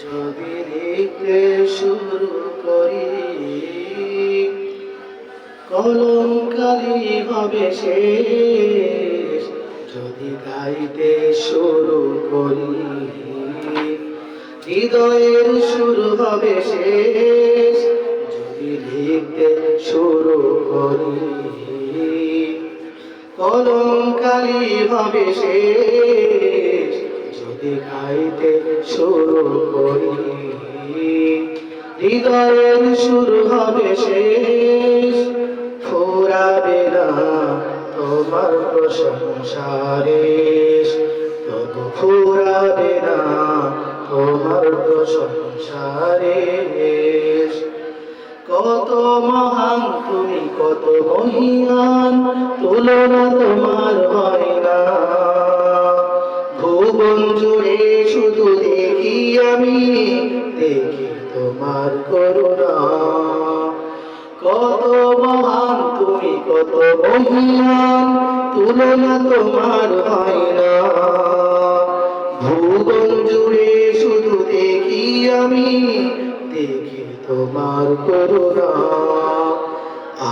যদি লিখতে শুরু করি কলঙ্কারি হবে শেষ। যদি গাইতে শুরু করি হৃদয়ের শুরু হবে শেষ। যদি লিখতে শুরু করি কলঙ্কারি হবে শেষ। যদি গাইতে শুরু করি হৃদয়ের শুরু হবে শেষ। ফুরাবে না তোমার প্রশংসারে, তবু ফুরাবে না তোমার প্রশংসারে। কত মহান তুমি, কত মহিয়ান, তুলনা তোমার হয় না। ভুবন জুড়ে শুধু দেখি আমি, দেখি তোমার করুণা। কত মহান তুমি, কত মহিয়ান, তুলনা তোমার হয় না। ভুবন জুড়ে শুধু দেখি আমি, দেখি তোমার করুণা।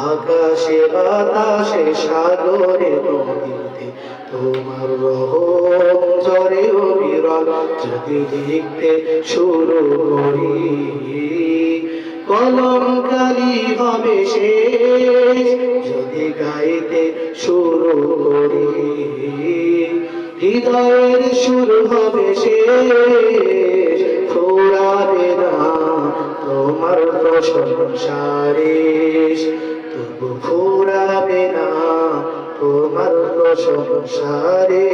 আকাশে বাতাসে সাগরে নদীতে তোমার রহম ঝরে অবিরল। যদি লিখতে শুরু করি কলঙ্কারি হবে শেষ। যদি গাইতে শুরু করি হৃদয়ের শুরু হবে শেষ। ফুরাবে না তোমার প্রশংসারে, তবু ফুরাবে না তোমার প্রশংসারে।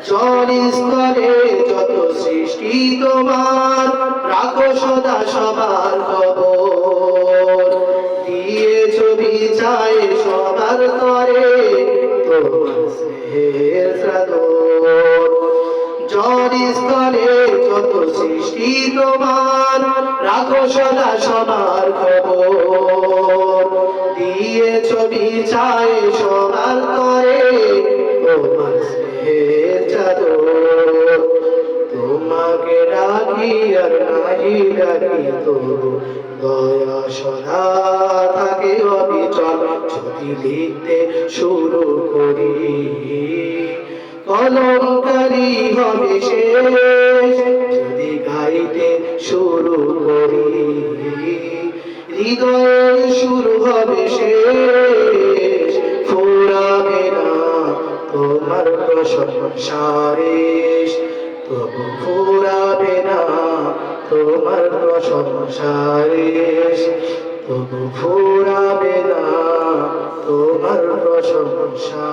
জলস্থলে যত সৃষ্টি তোমার, রাখো সদা সবার খবর। দিয়েছ বিচার সবার তরে, তোমার স্নেহের চাদর। জলস্থলে যত সৃষ্টি তোমার, রাখো সদা সবার খবর। দিয়েছ বিচার সবার তরে, তোমার স্নেহের চাদর। তোমাকে ডাকি আর নাহি ডাকি তবু দয়া সদা থাকে অবিচল। যদি লিখতে শুরু করি কলঙ্কারি হবে শেষ। যদি গাইতে শুরু করি হৃদয়ের শুরু হবে শেষ। ফুরাবে না তোমার প্রশংসারে, তবু ফুরাবে না তোমার প্রশংসারে। তবু ফুরাবে না তোমার প্রশংসা।